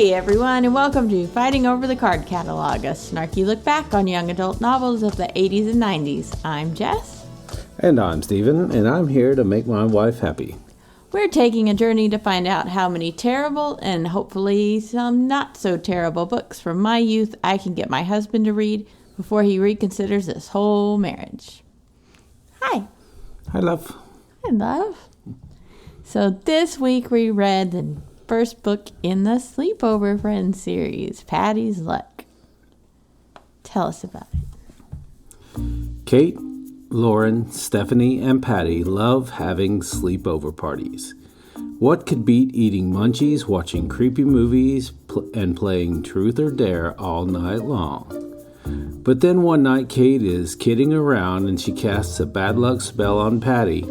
Hey everyone, and welcome to Fighting Over the Card Catalog, a snarky look back on young adult novels of the 80s and 90s. I'm Jess. And I'm Steven, and I'm here to make my wife happy. We're taking a journey to find out how many terrible and hopefully some not so terrible books from my youth I can get my husband to read before he reconsiders this whole marriage. Hi. Hi, love. Hi, love. So this week we read the first book in the Sleepover Friends series, Patty's Luck. Tell us about it. Kate, Lauren, Stephanie, and Patty love having sleepover parties. What could beat eating munchies, watching creepy movies, and playing Truth or Dare all night long? But then one night Kate is kidding around and she casts a bad luck spell on Patty.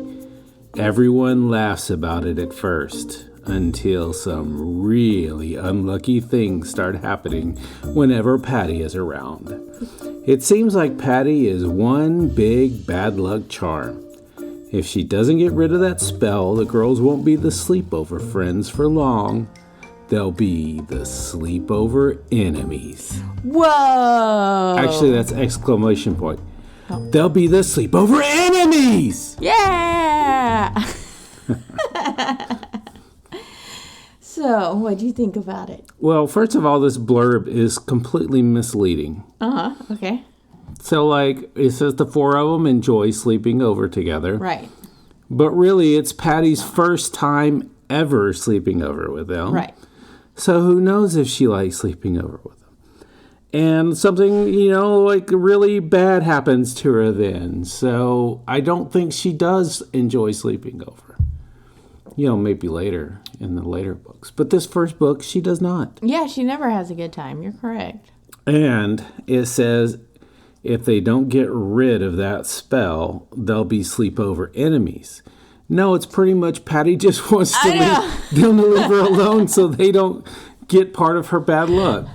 Everyone laughs about it at first, until some really unlucky things start happening whenever Patty is around. It seems like Patty is one big bad luck charm. If she doesn't get rid of that spell, the girls won't be the sleepover friends for long. They'll be the sleepover enemies. Whoa! Actually, that's exclamation point. Oh. They'll be the sleepover enemies! Yeah! So, what do you think about it? Well, first of all, this blurb is completely misleading. Okay. So, it says the four of them enjoy sleeping over together. Right. But really, it's Patty's first time ever sleeping over with them. Right. So, who knows if she likes sleeping over with them. And something, really bad happens to her then. So, I don't think she does enjoy sleeping over. Maybe later, in the later books. But this first book, she does not. Yeah, she never has a good time. You're correct. And it says if they don't get rid of that spell, they'll be sleepover enemies. No, it's pretty much Patty just wants to leave her alone so they don't get part of her bad luck.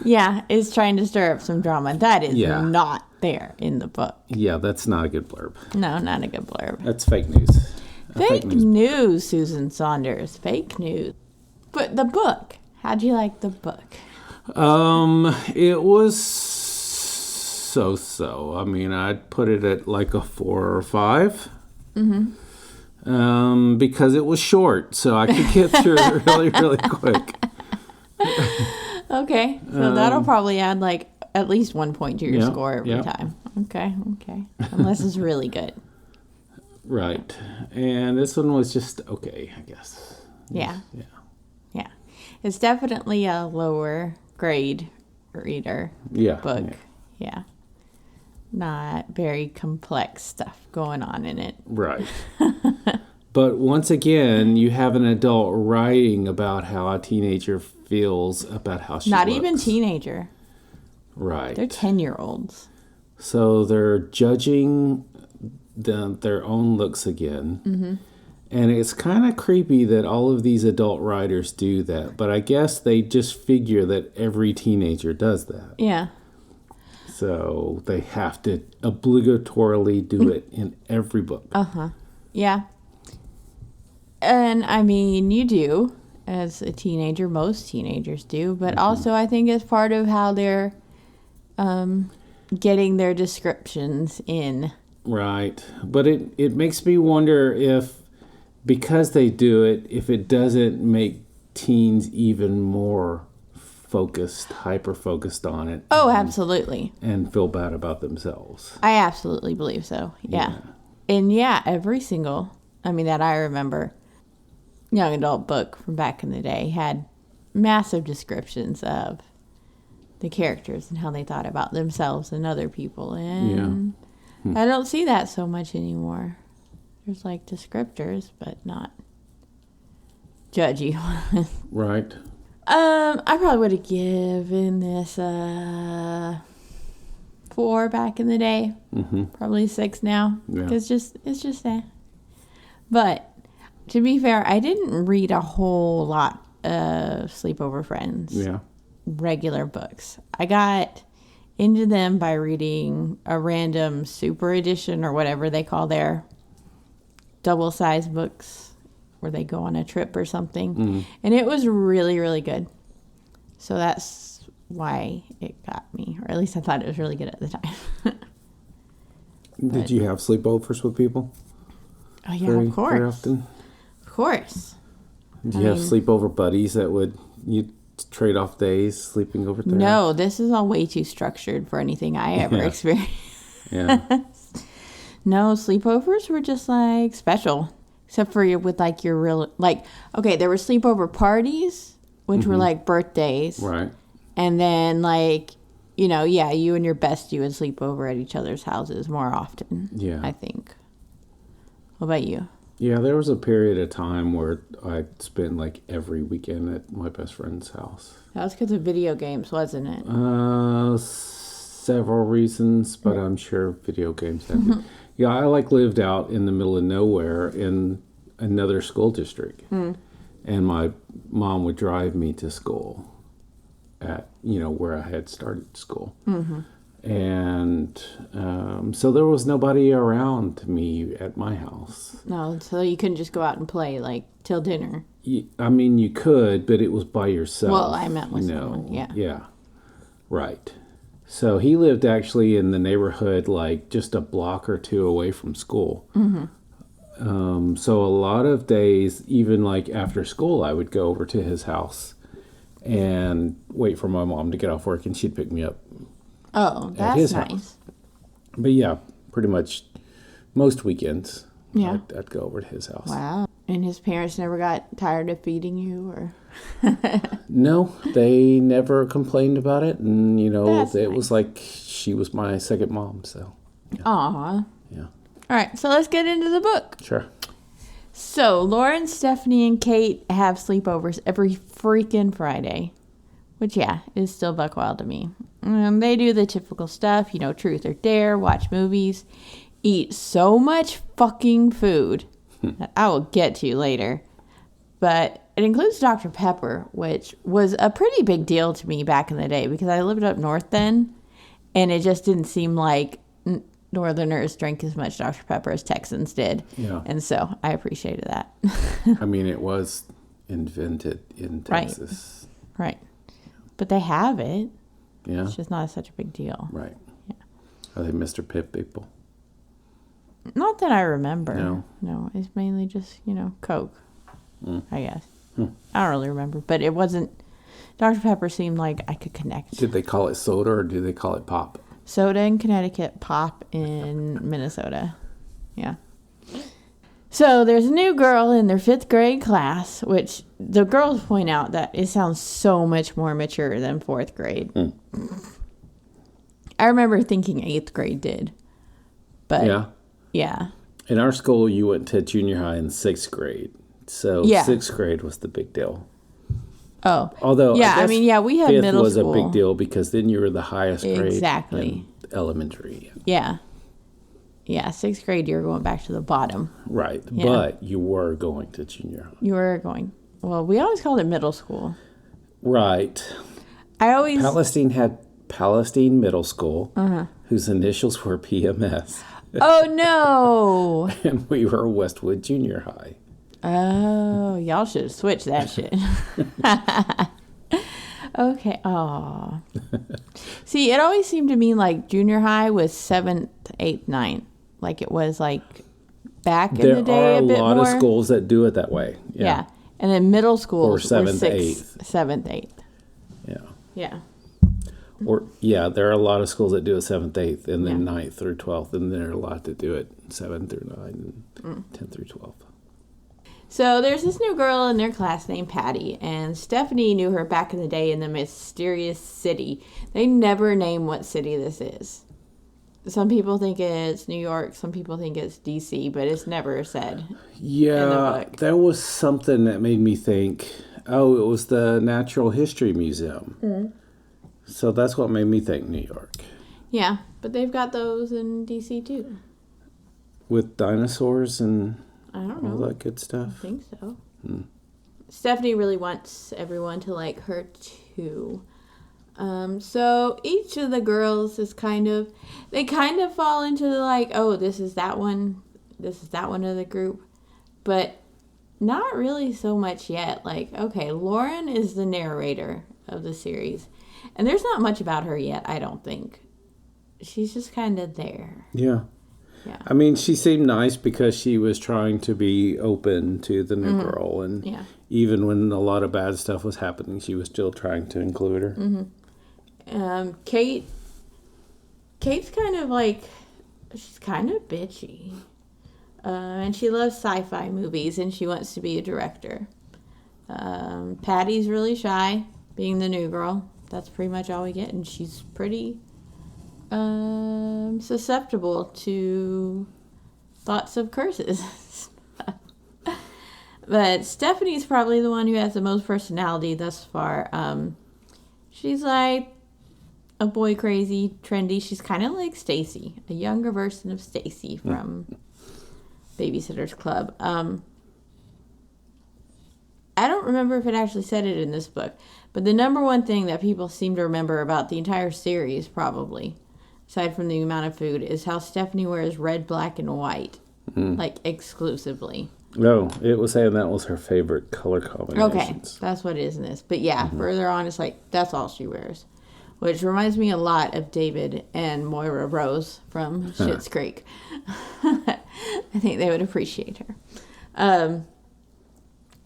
Yeah, it's trying to stir up some drama. That is not there in the book. Yeah, that's not a good blurb. No, not a good blurb. That's fake news. Fake news, Susan Saunders. Fake news. But the book. How'd you like the book? It was so-so. I mean, I'd put it at like a 4 or 5. Mm-hmm. Because it was short, so I could get through it really, really quick. Okay. So that'll probably add at least 1 point to your score every time. Okay. Unless it's really good. Right. And this one was just okay, I guess. Yeah. It's definitely a lower grade reader book. Yeah. Not very complex stuff going on in it. Right. But once again, you have an adult writing about how a teenager feels about how she Not looks. even teenager. Right. They're 10-year-olds. So they're judging their own looks again. Mm-hmm. And it's kind of creepy that all of these adult writers do that. But I guess they just figure that every teenager does that. Yeah. So they have to obligatorily do it in every book. Uh-huh. Yeah. And, I mean, you do as a teenager. Most teenagers do. But also I think it's part of how they're getting their descriptions in. Right. But it makes me wonder if, because they do it, if it doesn't make teens even more hyper-focused on it. Oh, absolutely. And feel bad about themselves. I absolutely believe so. Yeah. And every single, that I remember, young adult book from back in the day had massive descriptions of the characters and how they thought about themselves and other people. And I don't see that so much anymore. There's descriptors, but not judgy ones. Right. I probably would have given this 4 back in the day. Mm-hmm. Probably 6 now. Because it's just that. But to be fair, I didn't read a whole lot of Sleepover Friends. Yeah. Regular books. I got into them by reading a random super edition or whatever they call their double-sized books where they go on a trip or something. And it was really, really good. So that's why it got me. Or at least I thought it was really good at the time. Did you have sleepovers with people? Oh, yeah, of course. Very often? Of course. Did you have sleepover buddies that you'd trade off days sleeping over there? No, this is all way too structured for anything I ever experienced. Yeah. No, sleepovers were just like special. Except for with like your real, like, okay, there were sleepover parties, which were like birthdays. Right. And then like, you know, yeah, you and your bestie would sleep over at each other's houses more often. Yeah. I think. What about you? Yeah, there was a period of time where I spent like every weekend at my best friend's house. That was because of video games, wasn't it? Several reasons, but I'm sure video games had to. Yeah, I lived out in the middle of nowhere in another school district. And my mom would drive me to school at, where I had started school. And so there was nobody around me at my house. No, so you couldn't just go out and play like till dinner. I mean, you could, but it was by yourself. Well, I meant with someone, yeah. Yeah, right. So he lived actually in the neighborhood like just a block or two away from school. So a lot of days, even like after school, I would go over to his house and wait for my mom to get off work and she'd pick me up. Oh, that's nice. House. But yeah, pretty much most weekends, yeah, I'd go over to his house. Wow. And his parents never got tired of feeding you, or? No, they never complained about it. And, that's it nice. was like she was my second mom, so. Yeah. Aw. Yeah. All right, so let's get into the book. Sure. So, Lauren, Stephanie, and Kate have sleepovers every freaking Friday. Which, yeah, is still buck wild to me. They do the typical stuff, truth or dare, watch movies, eat so much fucking food that I will get to later. But it includes Dr. Pepper, which was a pretty big deal to me back in the day because I lived up north then, and it just didn't seem like Northerners drank as much Dr. Pepper as Texans did. Yeah. And so I appreciated that. I mean, it was invented in Texas. Right. But they have it. Yeah. It's just not such a big deal. Right. Yeah. Are they Mr. Pibb people? Not that I remember. No. No, it's mainly just, Coke, I guess. I don't really remember. But it wasn't... Dr. Pepper seemed like I could connect. Did they call it soda or do they call it pop? Soda in Connecticut, pop in Minnesota. Yeah. So there's a new girl in their 5th grade class, which the girls point out that it sounds so much more mature than 4th grade. I remember thinking 8th grade did. But yeah. In our school, you went to junior high in 6th grade. So 6th grade was the big deal. Oh. Although, yeah, we had middle school. 5th was a big deal because then you were the highest grade. Exactly. In elementary. Yeah. Yeah, 6th grade, you were going back to the bottom. Right, yeah. But you were going to junior high. You were going. Well, we always called it middle school. Right. Palestine had Palestine Middle School, whose initials were PMS. Oh, no. And we were Westwood Junior High. Oh, y'all should have switched that shit. Okay. Oh. See, it always seemed to me like junior high was 7th, 8th, 9th. Like it was like back in the day a bit more. There are a lot of schools that do it that way. Yeah. And then middle school or 7th, 8th. 7th, 8th. Yeah. Yeah. Or there are a lot of schools that do it 7th, 8th, and then 9th through 12th, and there are a lot that do it 7th through 9 and 10th through 12th. So there's this new girl in their class named Patty, and Stephanie knew her back in the day in the mysterious city. They never name what city this is. Some people think it's New York, some people think it's D.C., but it's never said in the book. There was something that made me think, it was the Natural History Museum. So that's what made me think New York. Yeah, but they've got those in D.C. too. With dinosaurs and... I don't know. All that good stuff. I think so. Stephanie really wants everyone to like her too. So each of the girls is they kind of fall into the like, oh, this is that one of the group. But not really so much yet. Like, okay, Lauren is the narrator of the series. And there's not much about her yet, I don't think. She's just kind of there. Yeah. Yeah. I mean, she seemed nice because she was trying to be open to the new girl. And even when a lot of bad stuff was happening, she was still trying to include her. Kate's kind of like, she's kind of bitchy. And she loves sci-fi movies, and she wants to be a director. Patty's really shy, being the new girl. That's pretty much all we get, and she's pretty susceptible to thoughts of curses. But Stephanie's probably the one who has the most personality thus far. She's like a boy crazy, trendy. She's kind of like Stacy, a younger version of Stacy from Babysitter's Club. I don't remember if it actually said it in this book, but the number one thing that people seem to remember about the entire series, probably, aside from the amount of food, is how Stephanie wears red, black, and white, like exclusively. No, it was saying that was her favorite color combinations. Okay, that's what it is in this. But yeah, further on, it's like, that's all she wears. Which reminds me a lot of David and Moira Rose from Schitt's Creek. I think they would appreciate her.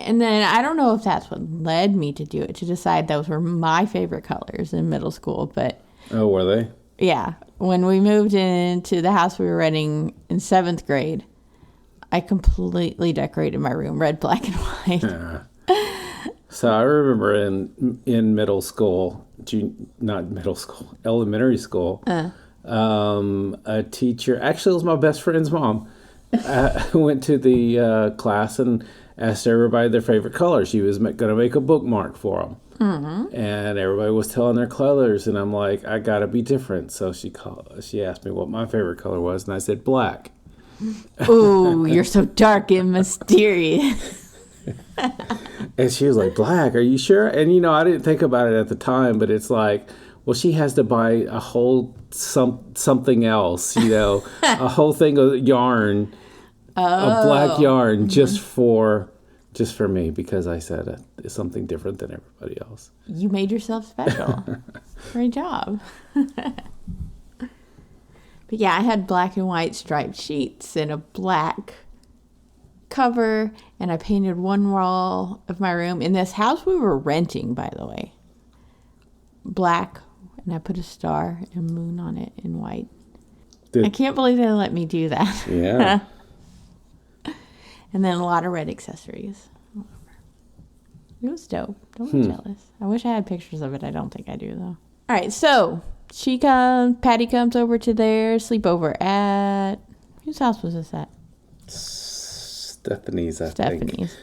And then I don't know if that's what led me to do it, to decide those were my favorite colors in middle school. But oh, were they? Yeah. When we moved into the house we were renting in 7th grade, I completely decorated my room red, black, and white. So I remember in middle school, elementary school, a teacher, actually it was my best friend's mom, went to the class and asked everybody their favorite color. She was going to make a bookmark for them. And everybody was telling their colors, and I'm like, I got to be different. So she asked me what my favorite color was, and I said black. Ooh, you're so dark and mysterious. And she was like, black, are you sure? And, I didn't think about it at the time, but it's like, well, she has to buy a whole something else, a whole thing of yarn, a black yarn just for me, because I said something different than everybody else. You made yourself special. Great job. But yeah, I had black and white striped sheets and a black cover, and I painted one wall of my room in this house we were renting, by the way. Black, and I put a star and a moon on it in white. I can't believe they let me do that. Yeah. And then a lot of red accessories. It was dope. Don't be jealous. I wish I had pictures of it. I don't think I do, though. All right, so Patty comes over to their sleepover at, whose house was this at? Stephanie's, I think. Stephanie's.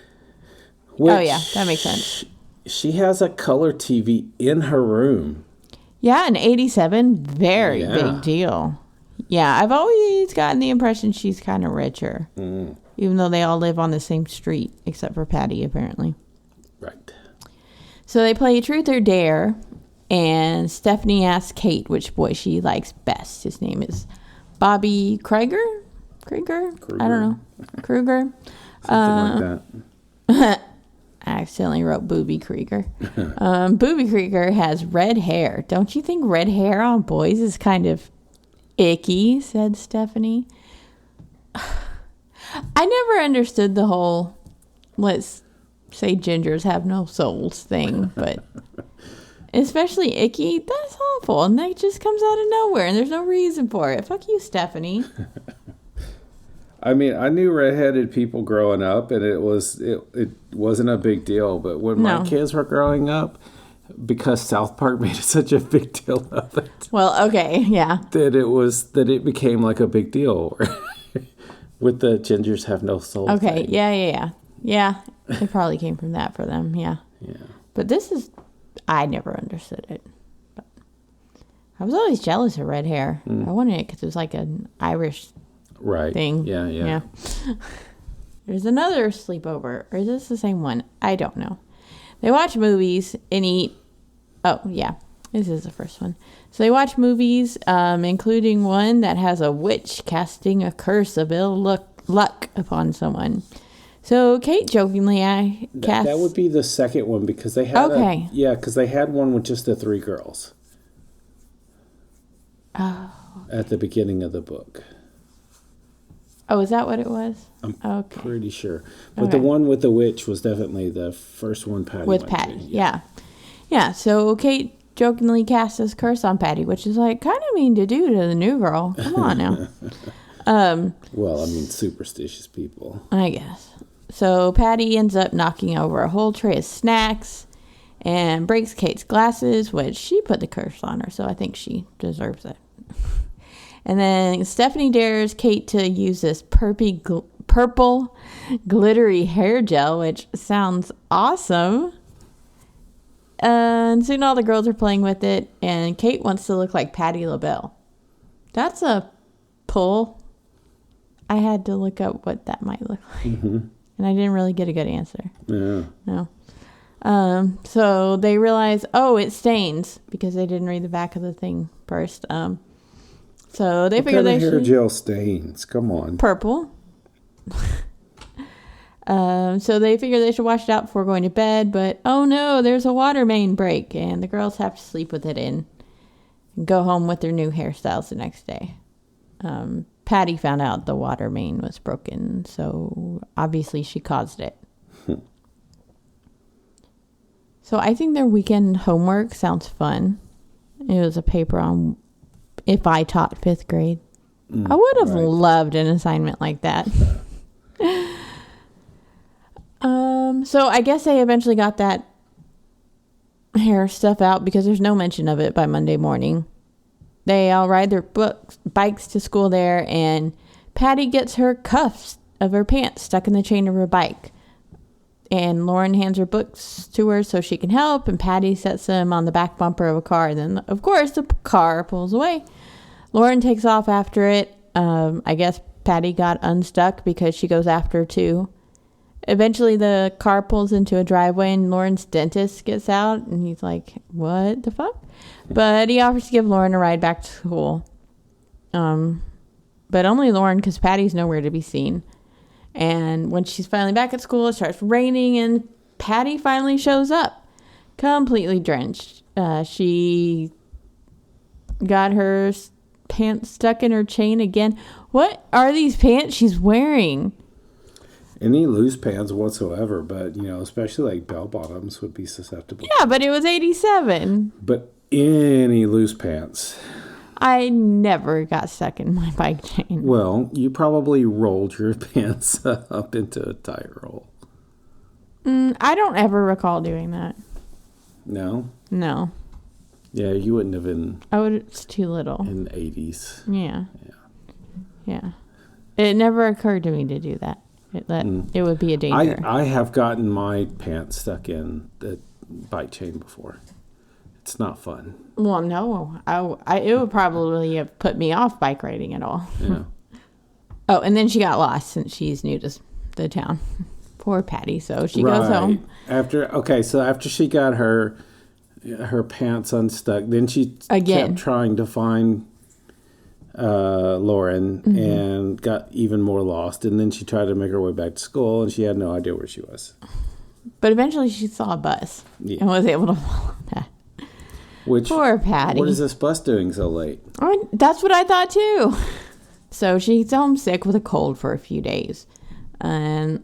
Oh, yeah, that makes sense. She has a color TV in her room. Yeah, an 87, very big deal. Yeah, I've always gotten the impression she's kind of richer. Even though they all live on the same street, except for Patty, apparently. Right. So they play Truth or Dare, and Stephanie asks Kate which boy she likes best. His name is Bobby Kruger? I don't know. Kruger? Something like that. I accidentally wrote Booby Krieger. Booby Krieger has red hair. Don't you think red hair on boys is kind of icky, said Stephanie. I never understood the whole, let's say gingers have no souls thing, but especially icky, that's awful. And that just comes out of nowhere, and there's no reason for it. Fuck you, Stephanie. I mean, I knew redheaded people growing up, and it wasn't a big deal. But when my kids were growing up, because South Park made such a big deal of it. Well, okay, yeah. That it became like a big deal. With the gingers have no soul. Okay, thing. Yeah. It probably came from that for them, yeah. Yeah. But I never understood it. But I was always jealous of red hair. I wanted it because it was like an Irish thing. Yeah. There's another sleepover. Or is this the same one? I don't know. They watch movies and eat. Oh, yeah. This is the first one. So they watch movies, including one that has a witch casting a curse of ill luck upon someone. So Kate jokingly cast... That would be the second one because they had because they had one with just the 3 girls. Oh. At the beginning of the book. Oh, is that what it was? I'm pretty sure. But the one with the witch was definitely the first one Patty with Patty, yeah. Yeah, so Kate jokingly cast this curse on Patty, which is like kind of mean to do to the new girl. Come on now. Well, I mean, superstitious people. I guess. So Patty ends up knocking over a whole tray of snacks and breaks Kate's glasses, which she put the curse on her, so I think she deserves it. And then Stephanie dares Kate to use this purple glittery hair gel, which sounds awesome. And soon all the girls are playing with it, and Kate wants to look like Patti LaBelle. That's a pull. I had to look up what that might look like. Mm-hmm. And I didn't really get a good answer. Yeah. No. So they realize, it stains, because they didn't read the back of the thing first. So they figure they should... hair gel stains? Come on. Purple. So they figure they should wash it out before going to bed, but oh no, there's a water main break, and the girls have to sleep with it in and go home with their new hairstyles the next day. Patty found out the water main was broken, so obviously she caused it. So I think their weekend homework sounds fun. It was a paper on if I taught 5th grade. I would have loved an assignment like that. So I guess they eventually got that hair stuff out because there's no mention of it by Monday morning. They all ride their bikes to school there, and Patty gets her cuffs of her pants stuck in the chain of her bike. And Lauren hands her books to her so she can help, and Patty sets them on the back bumper of a car. And then, of course, the car pulls away. Lauren takes off after it. I guess Patty got unstuck because she goes after her too. Eventually, the car pulls into a driveway, and Lauren's dentist gets out, and he's like, what the fuck? But he offers to give Lauren a ride back to school. But only Lauren, because Patty's nowhere to be seen. And when she's finally back at school, it starts raining, and Patty finally shows up, completely drenched. She got her pants stuck in her chain again. What are these pants she's wearing? Any loose pants whatsoever, but, especially like bell bottoms would be susceptible. Yeah, but it was 87. But any loose pants. I never got stuck in my bike chain. Well, you probably rolled your pants up into a tight roll. I don't ever recall doing that. No? No. Yeah, you wouldn't have been... It's too little. In the 80s. Yeah. It never occurred to me to do that. It would be a danger. I have gotten my pants stuck in the bike chain before. It's not fun. Well, no. It would probably have put me off bike riding at all. Yeah. Oh, and then she got lost since she's new to the town. Poor Patty. So she goes home. After she got her pants unstuck, then she kept trying to find Lauren and got even more lost. And then she tried to make her way back to school, and she had no idea where she was. But eventually she saw a bus and was able to follow that. Poor Patty. What is this bus doing so late? That's what I thought too. So she's homesick with a cold for a few days. And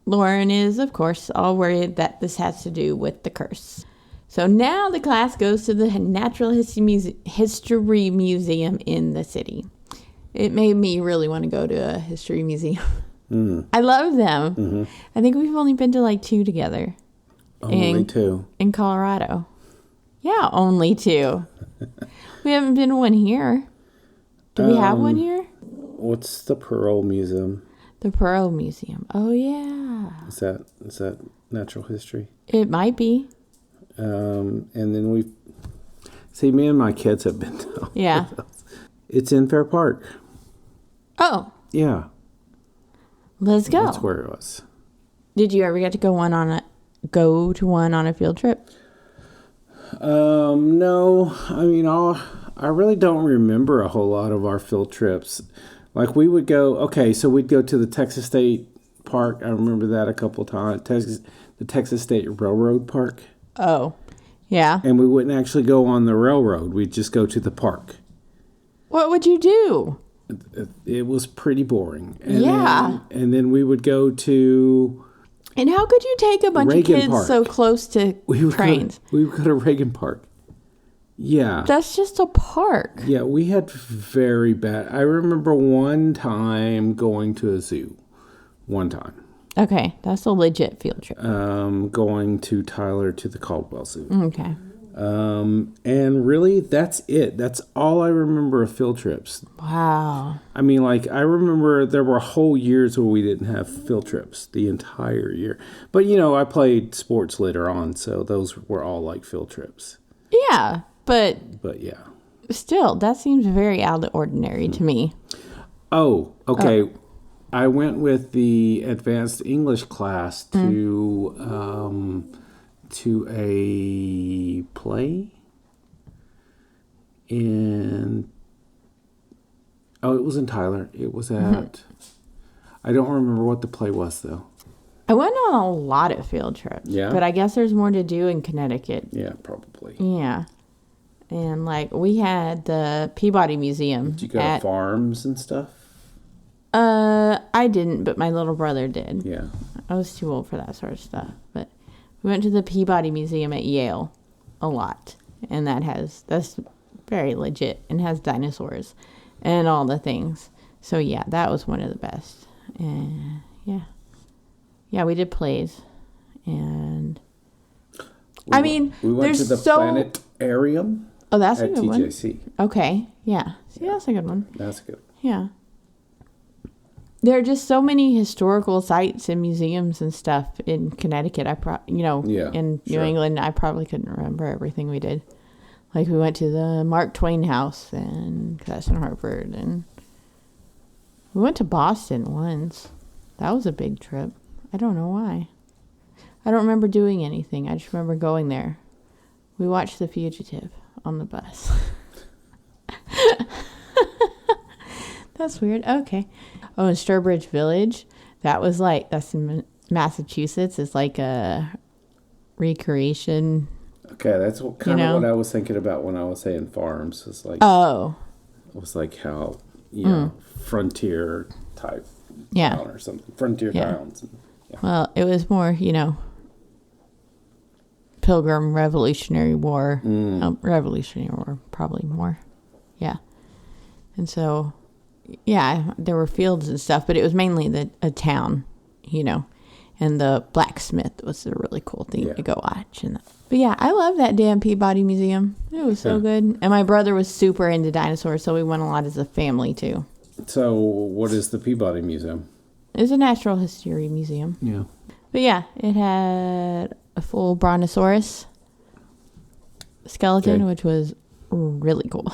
Lauren is, of course, all worried that this has to do with the curse. So now the class goes to the Natural History Museum in the city. It made me really want to go to a history museum. I love them. Mm-hmm. I think we've only been to like 2 together. Only 2? In Colorado. Yeah, only 2. We haven't been to one here. Do we have one here? What's the Pearl Museum? The Pearl Museum. Oh, yeah. Is that natural history? It might be. And then me and my kids have been to. Yeah. It's in Fair Park. Oh. Yeah. Let's go. That's where it was. Did you ever get to go to one on a field trip? No. I mean, I really don't remember a whole lot of our field trips. Like we would go, so we'd go to the Texas State Park. I remember that a couple times. The Texas State Railroad Park. Oh, yeah. And we wouldn't actually go on the railroad. We'd just go to the park. What would you do? It was pretty boring. And then we would go to... And how could you take a bunch Reagan of kids Park. so close to trains? We would go to Reagan Park. Yeah. That's just a park. Yeah, we had very bad... I remember one time going to a zoo. One time. Okay, that's a legit field trip. Going to Tyler to the Caldwell Zoo. Okay. And really, that's it. That's all I remember of field trips. Wow. I mean, like, I remember there were whole years where we didn't have field trips the entire year. But, you know, I played sports later on, so those were all like field trips. Yeah, but yeah. Still, that seems very out of the ordinary to me. Oh, okay. I went with the advanced English class to a play, and it was in Tyler. It was at I don't remember what the play was though. I went on a lot of field trips. Yeah, but I guess there's more to do in Connecticut. Yeah, probably. Yeah, and like we had the Peabody Museum. Did you go to farms and stuff? I didn't, but my little brother did. Yeah, I was too old for that sort of stuff, but. We went to the Peabody Museum at Yale a lot, and that's very legit and has dinosaurs and all the things. So yeah, that was one of the best. And yeah, we did plays, and we went to the planetarium. Oh, that's a at good TJC. One. Okay, yeah. See, that's a good one. That's good. Yeah. There are just so many historical sites and museums and stuff in Connecticut. In New England, I probably couldn't remember everything we did. Like we went to the Mark Twain House and that's in Hartford, and we went to Boston once. That was a big trip. I don't know why. I don't remember doing anything. I just remember going there. We watched The Fugitive on the bus. That's weird. Okay. Oh, in Sturbridge Village, that's in Massachusetts. It's like a recreation. Okay, that's what I was thinking about when I was saying farms. It's like it was like how frontier type town or something. Frontier towns. Yeah. Well, it was more Pilgrim Revolutionary War. Revolutionary War, probably more. Yeah, and so. Yeah, there were fields and stuff, but it was mainly a town, and the blacksmith was a really cool thing to go watch. But yeah, I love that damn Peabody Museum. It was so good. And my brother was super into dinosaurs, so we went a lot as a family too. So what is the Peabody Museum? It's a natural history museum. Yeah. But yeah, it had a full brontosaurus skeleton, which was really cool.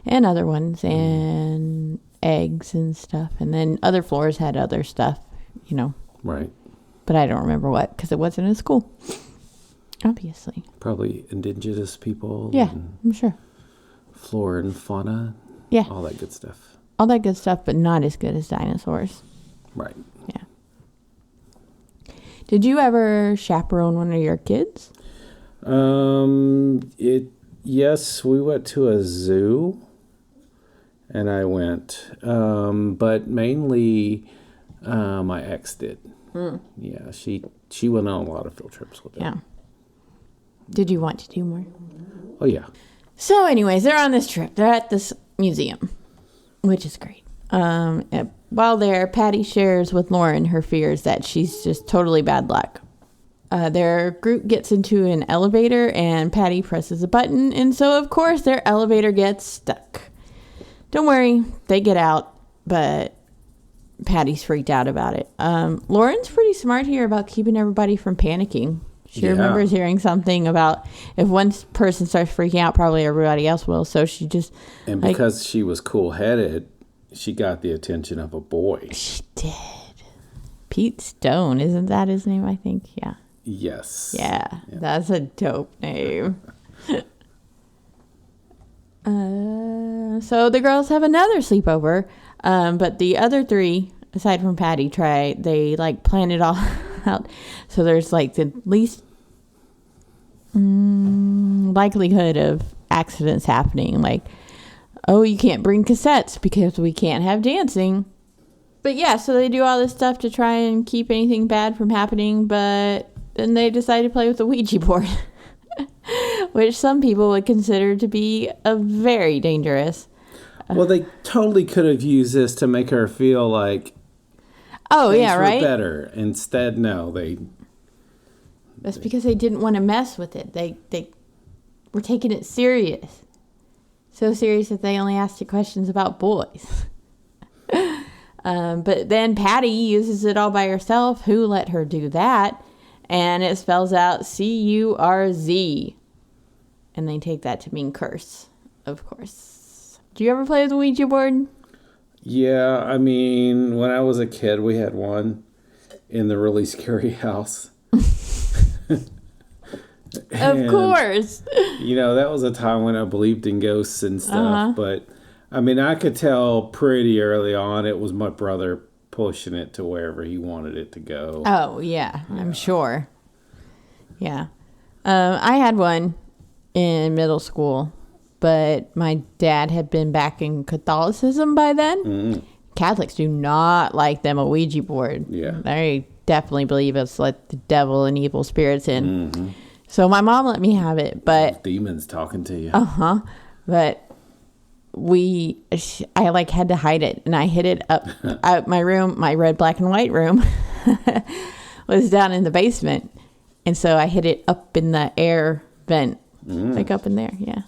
And other ones, and eggs and stuff. And then other floors had other stuff, Right. But I don't remember what, because it wasn't in school. Obviously. Probably indigenous people. Yeah, I'm sure. Flora and fauna. Yeah. All that good stuff. All that good stuff, but not as good as dinosaurs. Right. Yeah. Did you ever chaperone one of your kids? Yes, we went to a zoo. And I went, but mainly my ex did. Yeah, she went on a lot of field trips with it. Yeah. Did you want to do more? Oh, yeah. So anyways, they're on this trip. They're at this museum, which is great. While there, Patty shares with Lauren her fears that she's just totally bad luck. Their group gets into an elevator, and Patty presses a button, and so, of course, their elevator gets stuck. Don't worry, they get out, but Patty's freaked out about it. Lauren's pretty smart here about keeping everybody from panicking. She remembers hearing something about if one person starts freaking out, probably everybody else will. So she just... And because she was cool-headed, she got the attention of a boy. She did. Pete Stone, isn't that his name, I think? Yeah. Yes. Yeah. That's a dope name. So the girls have another sleepover, but the other three aside from Patty, they like plan it all out. So there's like the least likelihood of accidents happening. Like, oh, you can't bring cassettes because we can't have dancing. But yeah, so they do all this stuff to try and keep anything bad from happening. But then they decide to play with the Ouija board, which some people would consider to be a very dangerous. Well, they totally could have used this to make her feel like things were better. Instead, no, That's because they didn't want to mess with it. They were taking it serious. So serious that they only asked it questions about boys. But then Patty uses it all by herself. Who let her do that? And it spells out Curz. And they take that to mean curse, of course. Do you ever play with the Ouija board? Yeah, I mean, when I was a kid, we had one in the really scary house. Of course. You know, that was a time when I believed in ghosts and stuff. But, I mean, I could tell pretty early on it was my brother pushing it to wherever he wanted it to go. Oh, yeah. I'm sure. Yeah. I had one in middle school. But my dad had been back in Catholicism by then. Mm. Catholics do not like them a Ouija board. Yeah. They definitely believe it's like the devil and evil spirits in. Mm-hmm. So my mom let me have it, but demons talking to you. But I like had to hide it, and I hid it up out my room. My red, black, and white room was down in the basement, and so I hid it up in the air vent, like up in there. Yeah.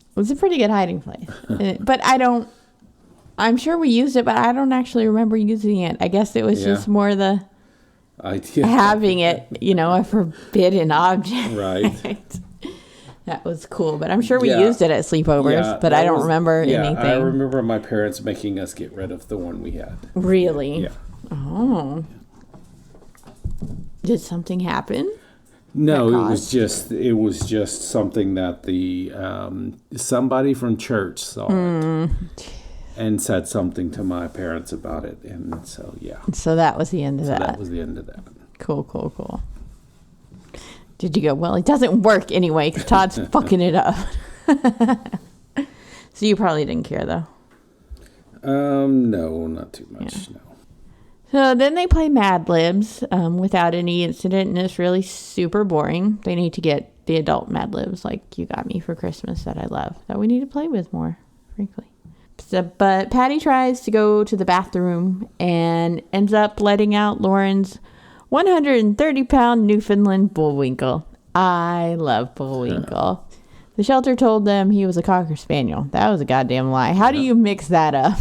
It was a pretty good hiding place. But I'm sure we used it, but I don't actually remember using it. I guess it was just more the idea having it, a forbidden object. Right. That was cool. But I'm sure we used it at sleepovers, but I don't remember anything. I remember my parents making us get rid of the one we had. Really? Yeah. Oh. Did something happen? No, it was just something that the somebody from church saw it and said something to my parents about it, and so So that was the end of that. That was the end of that. Cool. Did you go? Well, it doesn't work anyway because Todd's fucking it up. So you probably didn't care though. No, not too much. Yeah. No. So then they play Mad Libs without any incident, and it's really super boring. They need to get the adult Mad Libs like you got me for Christmas that I love, that we need to play with more, frankly. But Patty tries to go to the bathroom and ends up letting out Lauren's 130-pound Newfoundland Bullwinkle. I love Bullwinkle. The shelter told them he was a Cocker Spaniel. That was a goddamn lie. How do you mix that up?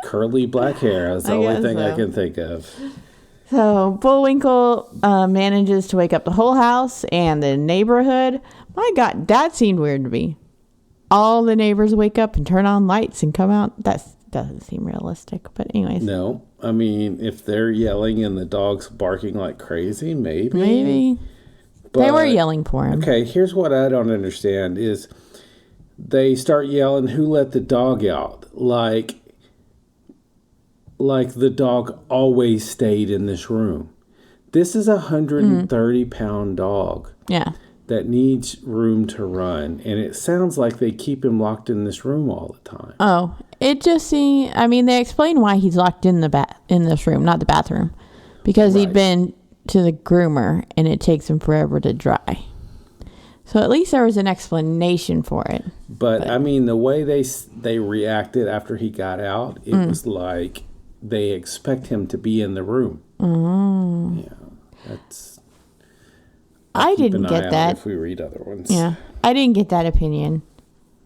Curly black hair. That's the only thing I can think of. So Bullwinkle manages to wake up the whole house and the neighborhood. My God, that seemed weird to me. All the neighbors wake up and turn on lights and come out. That doesn't seem realistic. But anyways. No. I mean, if they're yelling and the dog's barking like crazy, maybe. Maybe. But they were yelling for him. Okay, here's what I don't understand is they start yelling, who let the dog out? Like the dog always stayed in this room. This is a 130-pound dog. Yeah. That needs room to run. And it sounds like they keep him locked in this room all the time. Oh, it just seems... I mean, they explain why he's locked in in this room, not the bathroom. Because he'd been to the groomer, and it takes him forever to dry. So at least there was an explanation for it. But I mean, the way they reacted after he got out, it was like they expect him to be in the room. Yeah, that's... I didn't get that. If we read other ones. Yeah, I didn't get that opinion.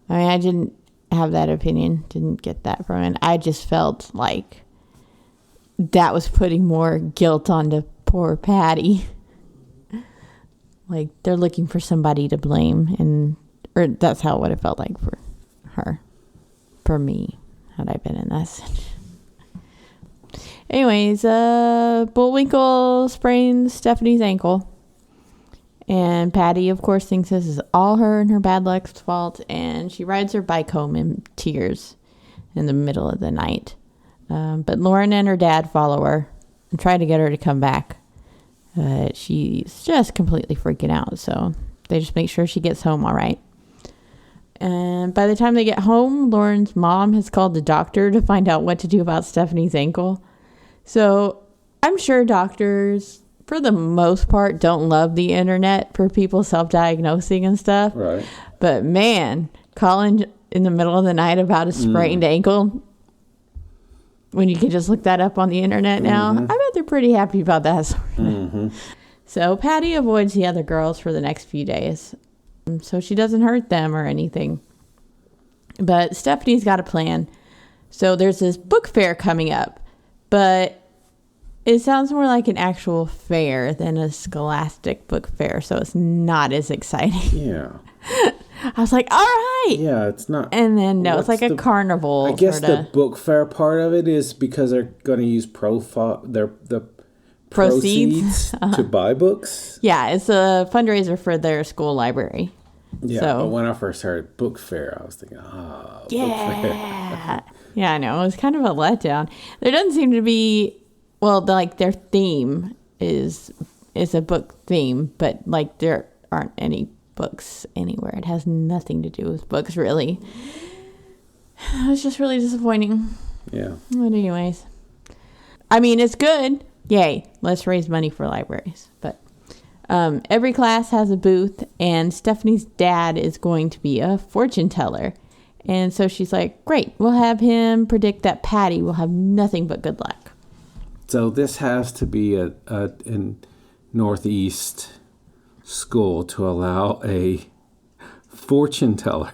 I mean, I didn't have that opinion. Didn't get that from it. I just felt like that was putting more guilt onto poor Patty. Like they're looking for somebody to blame, or that's how what it felt like for her. For me, had I been in this. Anyways, Bullwinkle sprains Stephanie's ankle. And Patty, of course, thinks this is all her and her bad luck's fault. And she rides her bike home in tears in the middle of the night. But Lauren and her dad follow her and try to get her to come back. She's just completely freaking out. So they just make sure she gets home all right. And by the time they get home, Lauren's mom has called the doctor to find out what to do about Stephanie's ankle. So I'm sure doctors, for the most part, don't love the internet for people self-diagnosing and stuff. Right. But man, calling in the middle of the night about a sprained ankle, when you can just look that up on the internet now, I bet they're pretty happy about that. So Patty avoids the other girls for the next few days, so she doesn't hurt them or anything. But Stephanie's got a plan. So there's this book fair coming up, but it sounds more like an actual fair than a scholastic book fair, so it's not as exciting. Yeah. I was like, all right. Yeah, it's not. And then, no, it's like a carnival. I guess the book fair part of it is because they're going to use the proceeds to buy books. Yeah, it's a fundraiser for their school library. Yeah, so, but when I first heard book fair, I was thinking, book fair. Yeah, I know. It was kind of a letdown. There doesn't seem to be, well, their theme is a book theme, but like there aren't any books anywhere. It has nothing to do with books, really. It was just really disappointing. Yeah. But anyways, I mean, it's good. Yay. Let's raise money for libraries. But every class has a booth, and Stephanie's dad is going to be a fortune teller. And so she's like, great, we'll have him predict that Patty will have nothing but good luck. So this has to be a Northeast school to allow a fortune teller.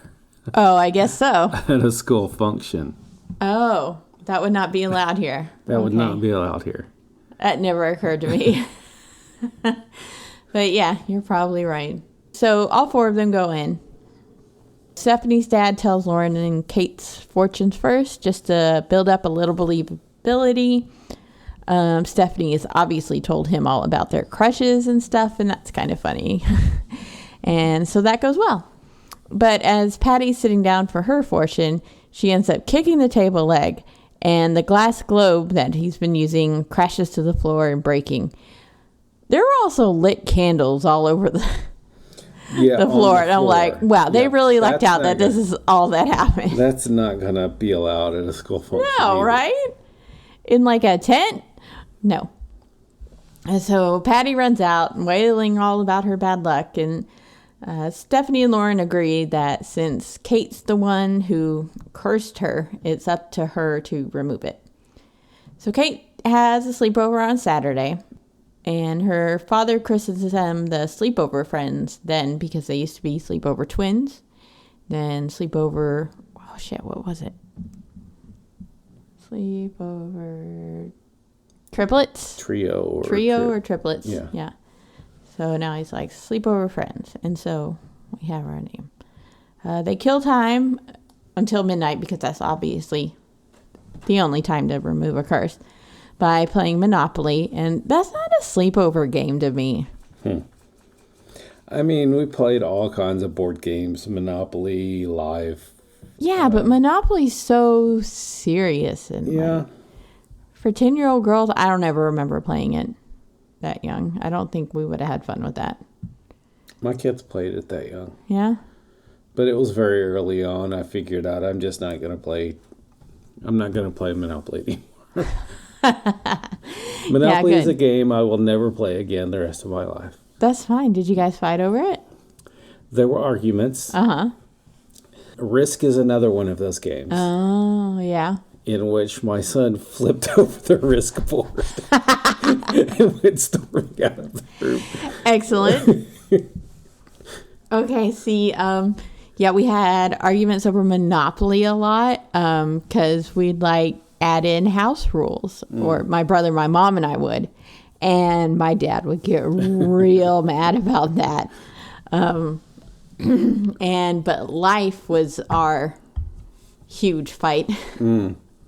Oh, I guess so. At a school function. Oh, that would not be allowed here. That would not be allowed here. That never occurred to me. But yeah, you're probably right. So all four of them go in. Stephanie's dad tells Lauren and Kate's fortunes first, just to build up a little believability. Stephanie has obviously told him all about their crushes and stuff, and that's kind of funny. And so that goes well. But as Patty's sitting down for her fortune, she ends up kicking the table leg, and the glass globe that he's been using crashes to the floor and breaking. There were also lit candles all over the floor. And I'm like, wow, they really lucked out that this is all that happened. That's not going to be allowed at a school function. No, either. right? In like a tent? No. And so Patty runs out, wailing all about her bad luck. And Stephanie and Lauren agree that since Kate's the one who cursed her, it's up to her to remove it. So Kate has a sleepover on Saturday. And her father christens them the Sleepover Friends then, because they used to be Sleepover Twins. Then Sleepover... Oh, shit, what was it? Sleepover... Triplets? Trio or triplets. Yeah. So now he's like, Sleepover Friends. And so we have our name. They kill time until midnight, because that's obviously the only time to remove a curse, by playing Monopoly, and that's not a sleepover game to me. I mean, we played all kinds of board games, Monopoly, Live. Yeah, but Monopoly's so serious. And like, for 10-year-old girls, I don't ever remember playing it that young. I don't think we would have had fun with that. My kids played it that young. Yeah? But it was very early on. I figured out I'm not going to play Monopoly anymore. Monopoly is a game I will never play again the rest of my life. That's fine. Did you guys fight over it? There were arguments. Uh-huh. Risk is another one of those games. Oh, yeah. In which my son flipped over the Risk board and went storming out of the room. Excellent. Okay, see, we had arguments over Monopoly a lot, because we'd like add in house rules, or my brother, my mom, and I would, and my dad would get real mad about that. But life was our huge fight.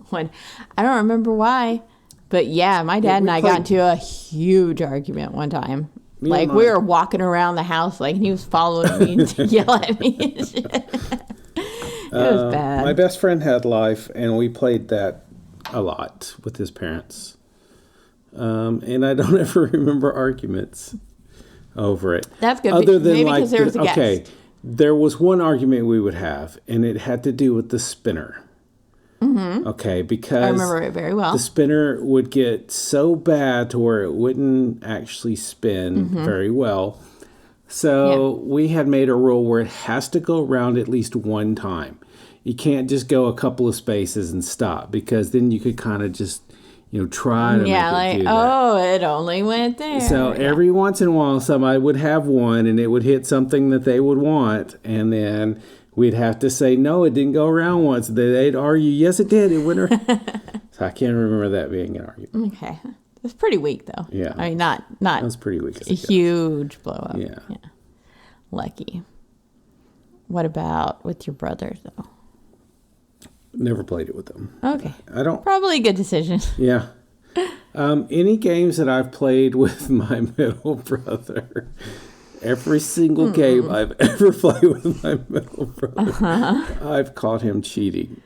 When I don't remember why, but yeah, my dad and I got into a huge argument one time. We were walking around the house, and he was following me to yell at me and shit. It was bad. My best friend had Life, and we played that a lot with his parents. And I don't ever remember arguments over it. That's good. Other than maybe because there was a guest. Okay, there was one argument we would have, and it had to do with the spinner. Mm-hmm. Okay, because I remember it very well. The spinner would get so bad to where it wouldn't actually spin very well. So we had made a rule where it has to go around at least one time. You can't just go a couple of spaces and stop, because then you could kind of just, try to make it do that. It only went there. So every once in a while, somebody would have one, and it would hit something that they would want, and then we'd have to say, no, it didn't go around once. They'd argue, yes, it did. It went around. So I can't remember that being an argument. Okay. It's pretty weak, though. Yeah. I mean, not that was pretty weak. A huge blow up. Yeah. Lucky. What about with your brothers, though? Never played it with them. Okay. I don't. Probably a good decision. Yeah. Any games that I've played with my middle brother, every single game I've ever played with my middle brother, I've caught him cheating.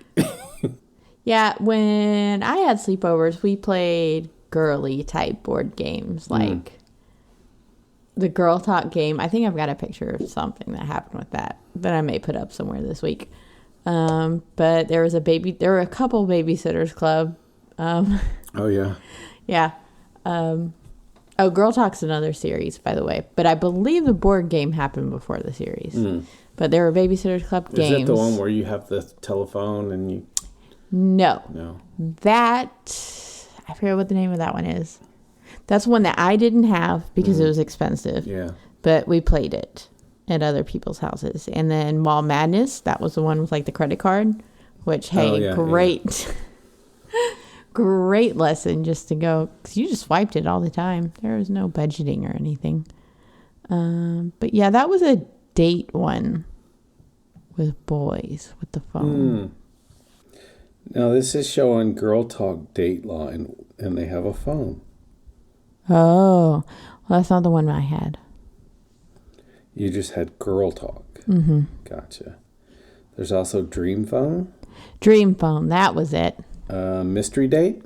Yeah, when I had sleepovers, we played girly type board games, like the Girl Talk game. I think I've got a picture of something that happened with that I may put up somewhere this week. But there were a couple babysitters club. Oh yeah. Yeah. Girl Talk's another series, by the way. But I believe the board game happened before the series. But there were babysitters club games. Is that the one where you have the telephone and you? No. That, I forget what the name of that one is. That's one that I didn't have because it was expensive. Yeah. But we played it at other people's houses. And then Mall Madness, that was the one with like the credit card, which, great. Great lesson just to go, because you just swiped it all the time. There was no budgeting or anything. But yeah, that was a date one with boys with the phone. Now this is showing Girl Talk Dateline, and they have a phone. Oh, well, that's not the one I had. You just had Girl Talk. Mm-hmm. Gotcha. There's also Dream Phone. Dream Phone, that was it. Mystery Date.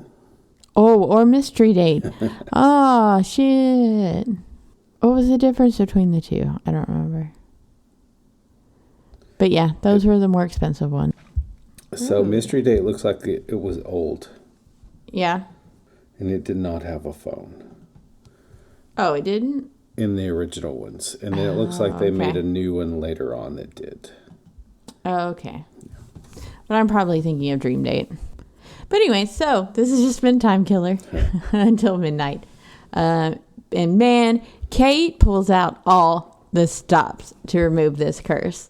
Oh, or Mystery Date. Oh, shit. What was the difference between the two? I don't remember. But yeah, those were the more expensive ones. So Mystery Date looks like it was old. Yeah. And it did not have a phone. Oh, it didn't? In the original ones. And then it looks like they made a new one later on that did. Oh, okay. But I'm probably thinking of Dream Date. But anyway, so this has just been Time Killer until midnight. And man, Kate pulls out all the stops to remove this curse.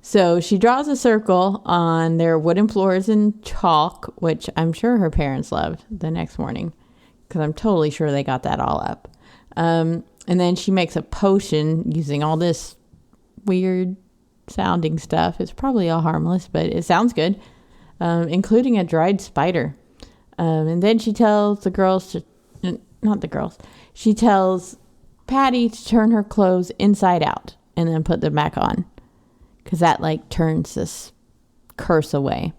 So she draws a circle on their wooden floors in chalk, which I'm sure her parents loved the next morning, because I'm totally sure they got that all up. And then she makes a potion using all this weird sounding stuff. It's probably all harmless, but it sounds good, including a dried spider. And then she tells she tells Patty to turn her clothes inside out and then put them back on, because that turns this curse away.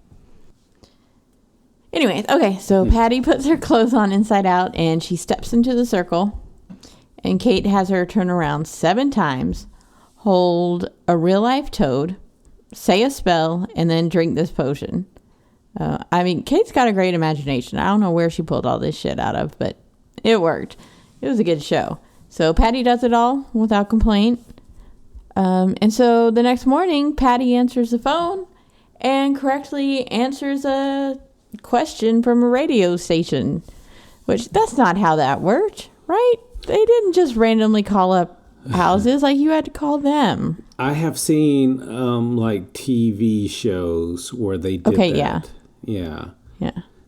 Anyways, okay, so Patty puts her clothes on inside out and she steps into the circle, and Kate has her turn around 7 times, hold a real life toad, say a spell, and then drink this potion. Kate's got a great imagination. I don't know where she pulled all this shit out of, but it worked. It was a good show. So Patty does it all without complaint. And so the next morning, Patty answers the phone and correctly answers a question from a radio station, which that's not how that worked, right? They didn't just randomly call up houses. You had to call them. I have seen TV shows where they did that. Yeah.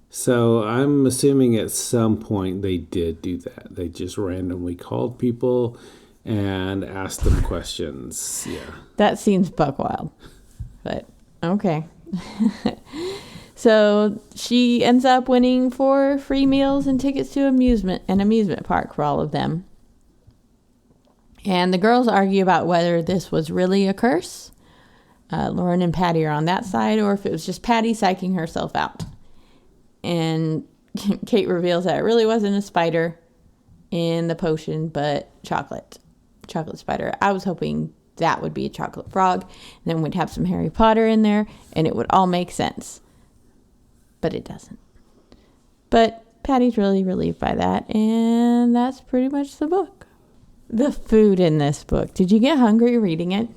So I'm assuming at some point they did do that. They just randomly called people and asked them questions. Yeah. That seems buck wild. But okay. So she ends up winning 4 free meals and tickets to an amusement park for all of them. And the girls argue about whether this was really a curse. Lauren and Patty are on that side, or if it was just Patty psyching herself out. And Kate reveals that it really wasn't a spider in the potion, but chocolate spider. I was hoping that would be a chocolate frog, and then we'd have some Harry Potter in there, and it would all make sense. But it doesn't. But Patty's really relieved by that, and that's pretty much the book. The food in this book. Did you get hungry reading it?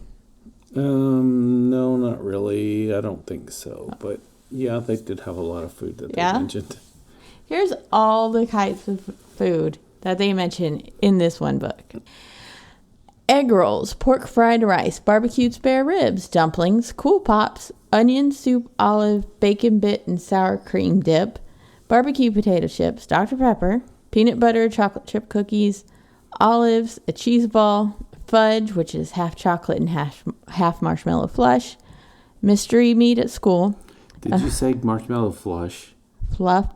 No, not really. I don't think so. But yeah, they did have a lot of food that they mentioned. Here's all the kinds of food that they mention in this one book. Egg rolls, pork fried rice, barbecued spare ribs, dumplings, cool pops, onion soup, olive, bacon bit, and sour cream dip, barbecue potato chips, Dr. Pepper, peanut butter, chocolate chip cookies, olives, a cheese ball, fudge, which is half chocolate and half marshmallow flush, mystery meat at school. Did you say marshmallow flush? Fluff.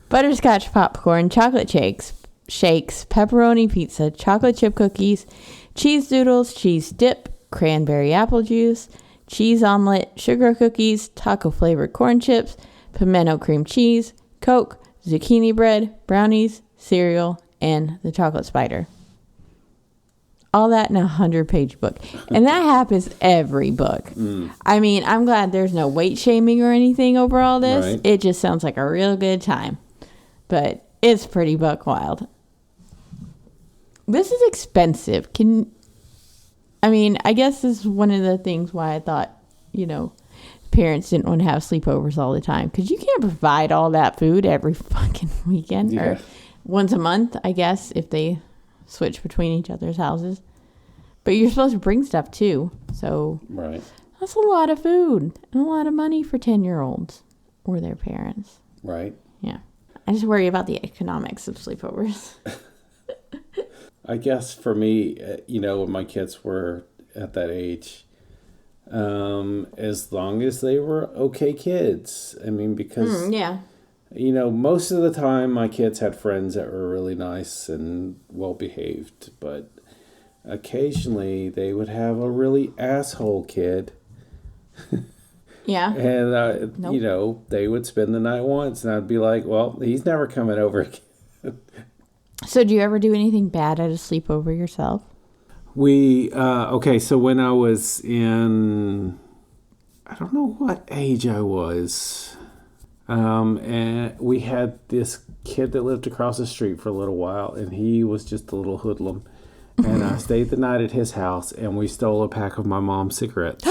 Butterscotch popcorn, chocolate shakes, pepperoni pizza, chocolate chip cookies, cheese doodles, cheese dip, cranberry apple juice, cheese omelet, sugar cookies, taco flavored corn chips, pimento cream cheese, Coke, zucchini bread, brownies, cereal, and the chocolate spider. All that in a 100-page book. And that happens every book. I mean, I'm glad there's no weight shaming or anything over all this. Right. It just sounds like a real good time. But it's pretty buck wild. This is expensive. I guess this is one of the things why I thought, parents didn't want to have sleepovers all the time. Because you can't provide all that food every fucking weekend. Yeah. Or once a month, I guess, if they switch between each other's houses. But you're supposed to bring stuff too. So right. That's a lot of food and a lot of money for 10-year-olds or their parents. Right. Yeah. I just worry about the economics of sleepovers. I guess for me, when my kids were at that age, as long as they were okay kids. I mean, because, most of the time my kids had friends that were really nice and well-behaved, but occasionally they would have a really asshole kid. Yeah. And, Nope. they would spend the night once, and I'd be like, well, he's never coming over again. So do you ever do anything bad at a sleepover yourself? So when I was in, I don't know what age I was, and we had this kid that lived across the street for a little while, and he was just a little hoodlum. And I stayed the night at his house, and we stole a pack of my mom's cigarettes.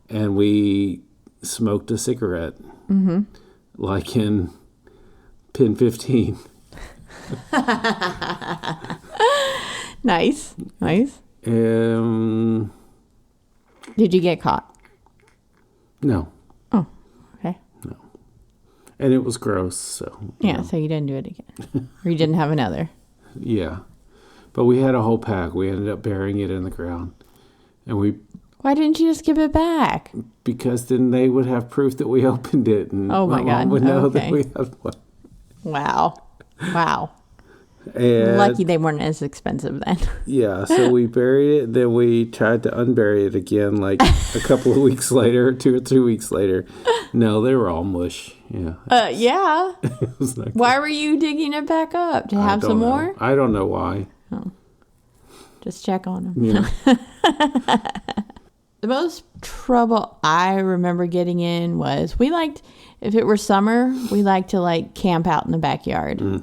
And we smoked a cigarette, like in pin 15. Nice. Did you get caught? No. Oh, okay. No. And it was gross, so. Yeah, so you didn't do it again. Or you didn't have another. Yeah. But we had a whole pack. We ended up burying it in the ground. And why didn't you just give it back? Because then they would have proof that we opened it. And oh, my God. Mom would know that we had one. Wow. And lucky they weren't as expensive then. Yeah, so we buried it. Then we tried to unbury it again like a couple of weeks later, 2 or 3 weeks later. No, they were all mush. Yeah. Yeah. It was like why were you digging it back up? To have some more? I don't know why. Oh. Just check on them. Yeah. The most trouble I remember getting in was if it were summer, we liked to camp out in the backyard.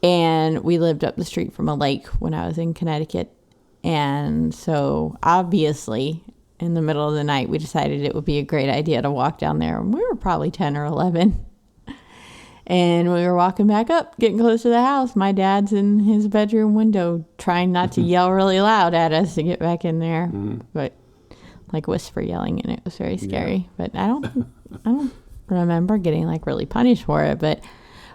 And we lived up the street from a lake when I was in Connecticut. And so obviously in the middle of the night, we decided it would be a great idea to walk down there. And we were probably 10 or 11. And we were walking back up, getting close to the house. My dad's in his bedroom window trying not to yell really loud at us to get back in there. But whisper yelling, and it was very scary. Yeah. But I don't remember getting really punished for it. But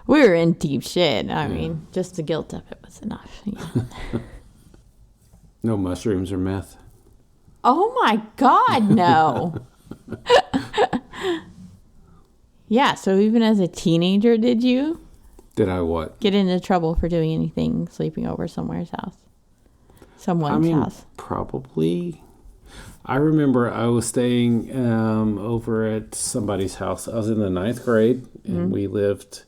we were in deep shit. I mean, just the guilt of it was enough. Yeah. No mushrooms or meth. Oh my God, no. Yeah, so even as a teenager, did you? Did I what? Get into trouble for doing anything, sleeping over someone's house? Someone's house. Probably. I remember I was staying over at somebody's house. I was in the 9th grade, and we lived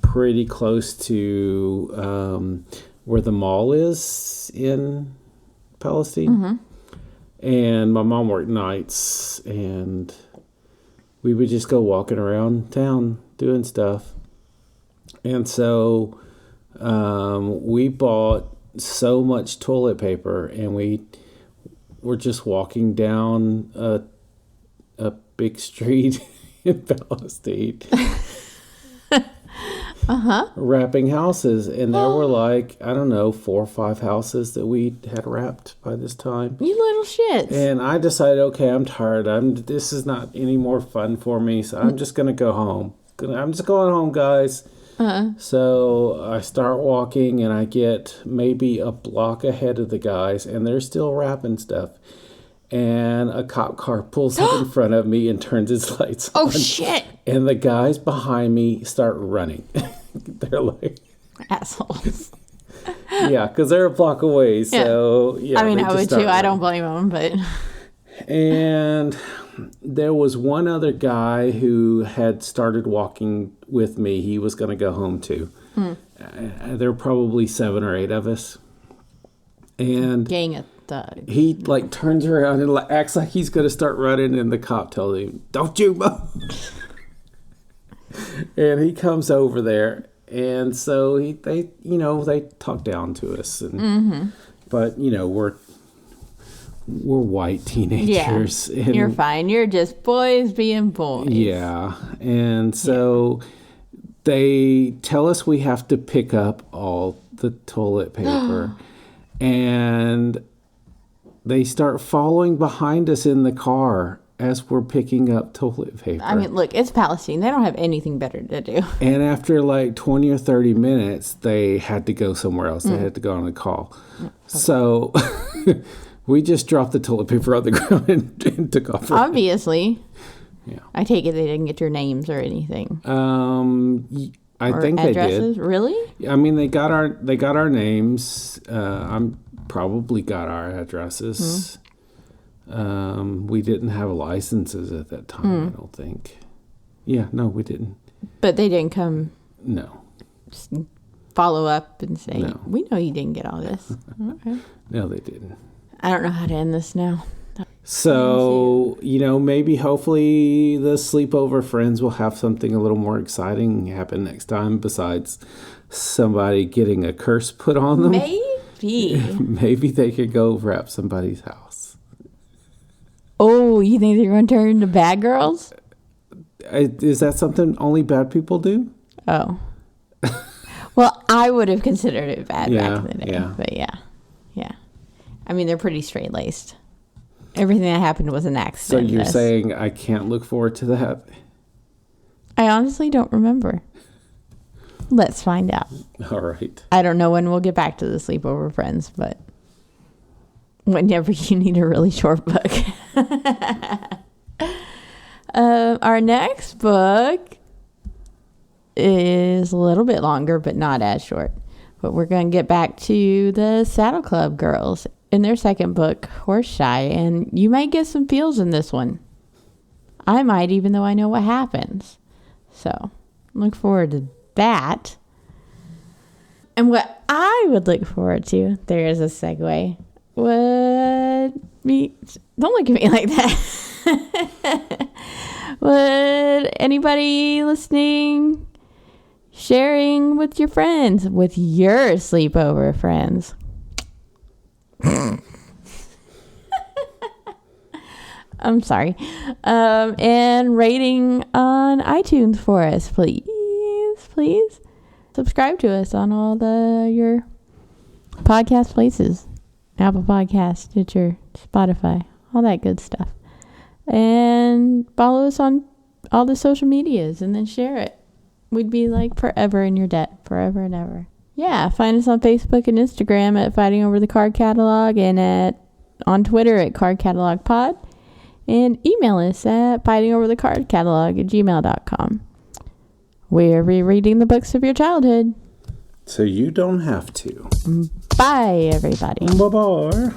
pretty close to where the mall is in Palestine. And my mom worked nights, and we would just go walking around town doing stuff. And so we bought so much toilet paper, and we were just walking down a big street in Palestine. Wrapping houses, and there were like, I don't know, 4 or 5 houses that we had wrapped by this time. You little shits. And I decided, okay, I'm tired. This is not any more fun for me, so I'm just gonna go home. I'm just going home, guys. So I start walking, and I get maybe a block ahead of the guys, and they're still wrapping stuff. And a cop car pulls up in front of me and turns its lights on. Oh, shit. And the guys behind me start running. They're like... assholes. Yeah, because they're a block away. So, yeah. I mean, I would too. Running. I don't blame them, but... And there was one other guy who had started walking with me. He was going to go home too. There were probably 7 or 8 of us. And... gang of thugs. He like turns around and acts like he's going to start running, and the cop tells him, "Don't you move." And he comes over there, and so they talk down to us, and but we're white teenagers. Yeah, and you're fine. You're just boys being boys. Yeah, and so they tell us we have to pick up all the toilet paper, and they start following behind us in the car as we're picking up toilet paper. I mean, look, it's Palestine. They don't have anything better to do. And after like 20 or 30 minutes, they had to go somewhere else. They had to go on a call. Okay. So we just dropped the toilet paper on the ground and took off. Obviously. Yeah. I take it they didn't get your names or anything. I think addresses? They did. Really? I mean, they got our names. I'm probably got our addresses. We didn't have licenses at that time, I don't think. Yeah, no, we didn't. But they didn't come... No. Just follow up and say, no. We know you didn't get all this. Okay. No, they didn't. I don't know how to end this now. So, maybe hopefully the Sleepover Friends will have something a little more exciting happen next time besides somebody getting a curse put on them. Maybe. Maybe they could go wrap somebody's house. Oh, you think they're going to turn into bad girls? Is that something only bad people do? Oh. Well, I would have considered it bad back in the day. Yeah. But yeah. I mean, they're pretty straight-laced. Everything that happened was an accident. So you're saying I can't look forward to that? I honestly don't remember. Let's find out. All right. I don't know when we'll get back to the Sleepover Friends, but whenever you need a really short book. Our next book is a little bit longer, but not as short. But we're going to get back to the Saddle Club girls in their second book, Horse Shy, and you might get some feels in this one. I might, even though I know what happens. So, look forward to that. And what I would look forward to, there is a segue, would be, don't look at me like that. Would anybody listening sharing with your friends, with your sleepover friends? I'm sorry. And rating on iTunes for us, please. Subscribe to us on all your podcast places. Apple Podcasts, Stitcher, Spotify, all that good stuff. And follow us on all the social medias and then share it. We'd be like forever in your debt, forever and ever. Yeah, find us on Facebook and Instagram at Fighting Over the Card Catalog and on Twitter at Card Catalog Pod. And email us at fightingoverthecardcatalog@gmail.com. We're rereading the books of your childhood. So you don't have to. Bye, everybody. Bye-bye.